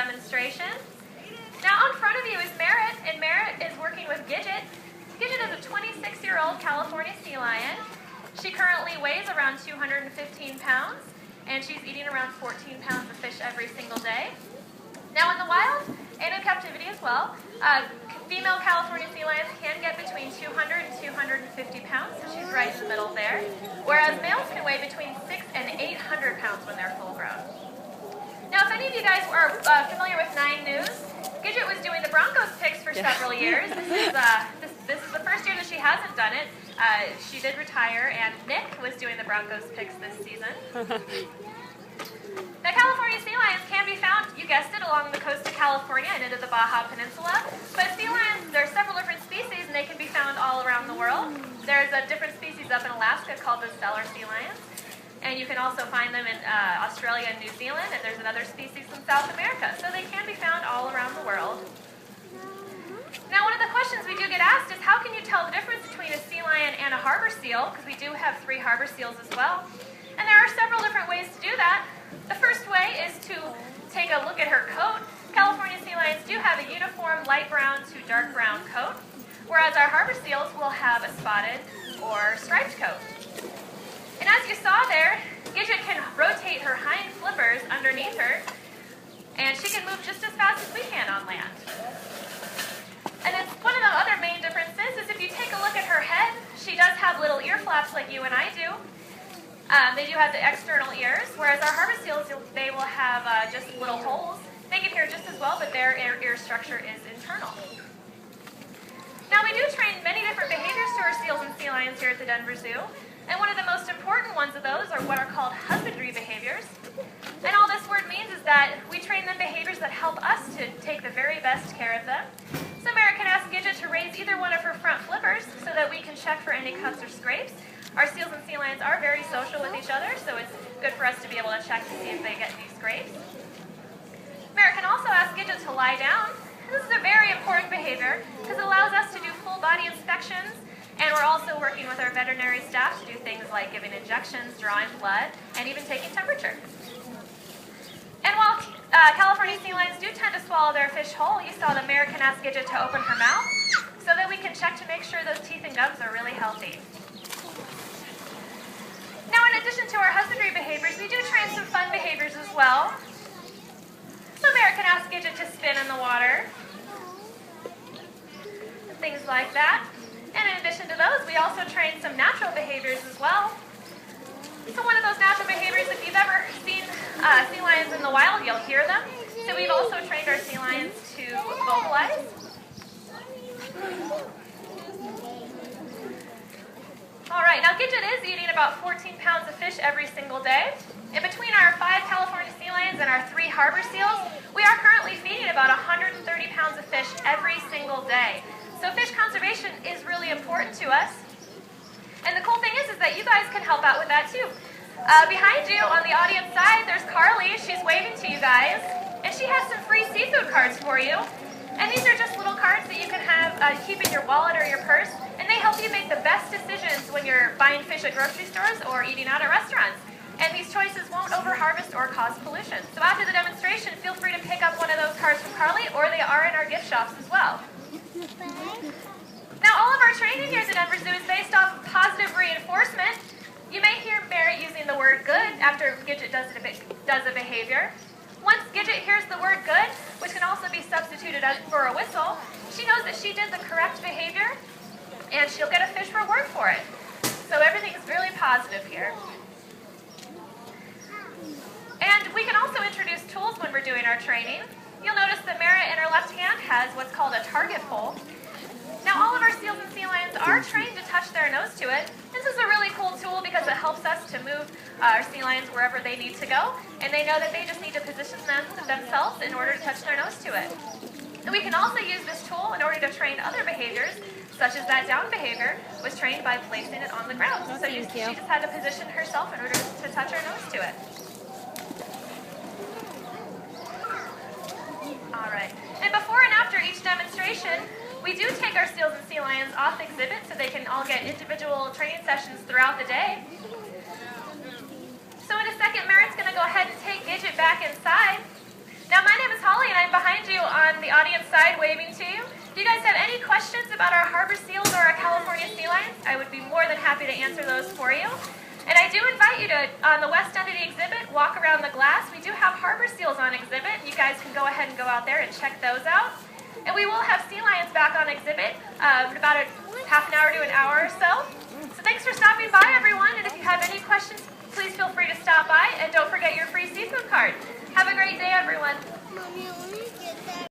demonstration. Now on front of you is Merritt, and Merritt is working with Gidget. Gidget is a 26-year-old California sea lion. She currently weighs around 215 pounds, and she's eating around 14 pounds of fish every single day. Now in the wild and in captivity as well, female California sea lions can get between 200 and 250 pounds, so she's right in the middle there, whereas males can weigh between 600 and 800 pounds when they're full grown. Now if any of you guys are familiar with 9 News, Gidget was doing the Broncos picks for several years. This is the first year that she hasn't done it. She did retire, and Nick was doing the Broncos picks this season. Now, California sea lions can be found, you guessed it, along the coast of California and into the Baja Peninsula. But sea lions, there are several different species, and they can be found all around the world. There's a different species up in Alaska called the Steller sea lions. And you can also find them in Australia and New Zealand, and there's another species in South America. So they can be found all around the world. Now, one of the questions we do get asked is, how can you tell the difference between a sea lion and a harbor seal? Because we do have 3 harbor seals as well. And there are several different ways to do that. The first way is to take a look at her coat. California sea lions do have a uniform light brown to dark brown coat, whereas our harbor seals will have a spotted or striped coat. And as you saw there, Gidget can rotate her hind flippers underneath her, and she can move just as fast as we can on land. And then one of the other main differences is if you take a look at her head, she does have little ear flaps like you and I do. They do have the external ears, whereas our harbor seals, they will have just little holes. They can hear just as well, but their ear structure is internal. Now we do train many different behaviors to our seals and sea lions here at the Denver Zoo. And one of the most important ones of those are what are called husbandry behaviors. And all this word means is that we train them behaviors that help us to take the very best care of them. So Merritt can ask Gidget to raise either one of her front flippers so that we can check for any cuts or scrapes. Our seals and sea lions are very social with each other, so it's good for us to be able to check to see if they get any scrapes. Merritt can also ask Gidget to lie down. This is a very important behavior because it allows us to do full body inspections. And we're also working with our veterinary staff to do things like giving injections, drawing blood, and even taking temperature. And while California sea lions do tend to swallow their fish whole, you saw that Merritt can ask Gidget to open her mouth so that we can check to make sure those teeth and gums are really healthy. Now, in addition to our husbandry behaviors, we do train some fun behaviors as well. So Merritt can ask Gidget to spin in the water, and things like that. And in addition to those, we also train some natural behaviors as well. So one of those natural behaviors, if you've ever seen sea lions in the wild, you'll hear them. So we've also trained our sea lions to vocalize. All right, now Gidget is eating about 14 pounds of fish every single day. And between our 5 California sea lions and our 3 harbor seals, we are currently feeding about 130 pounds of fish every single day. So fish conservation is really important to us. And the cool thing is that you guys can help out with that too. Behind you on the audience side, there's Carly. She's waving to you guys. And she has some free seafood cards for you. And these are just little cards that you can have keep in your wallet or your purse. And they help you make the best decisions when you're buying fish at grocery stores or eating out at restaurants. And these choices won't over-harvest or cause pollution. So after the demonstration, feel free to pick up one of those cards from Carly, or they are in our gift shops as well. Now, all of our training here at the Denver Zoo is based off of positive reinforcement. You may hear Merritt using the word good after Gidget does a behavior. Once Gidget hears the word good, which can also be substituted for a whistle, she knows that she did the correct behavior, and she'll get a fish reward for it. So everything is really positive here. And we can also introduce tools when we're doing our training. You'll notice that Merritt in her left hand has what's called a target pole. Now all of our seals and sea lions are trained to touch their nose to it. This is a really cool tool because it helps us to move our sea lions wherever they need to go, and they know that they just need to position themselves in order to touch their nose to it. And we can also use this tool in order to train other behaviors, such as that down behavior was trained by placing it on the ground. So she just had to position herself in order to touch her nose to it. All right. And before and after each demonstration, we do take our seals and sea lions off exhibit so they can all get individual training sessions throughout the day. So in a second, Merritt's going to go ahead and take Gidget back inside. Now, my name is Holly, and I'm behind you on the audience side waving to you. If you guys have any questions about our harbor seals or our California sea lions, I would be more than happy to answer those for you. And I do invite you to, on the west end of the exhibit, walk around the glass. We do have harbor seals on exhibit. You guys can go ahead and go out there and check those out. And we will have sea lions back on exhibit in about half an hour to an hour or so. So thanks for stopping by, everyone. And if you have any questions, please feel free to stop by. And don't forget your free seafood card. Have a great day, everyone.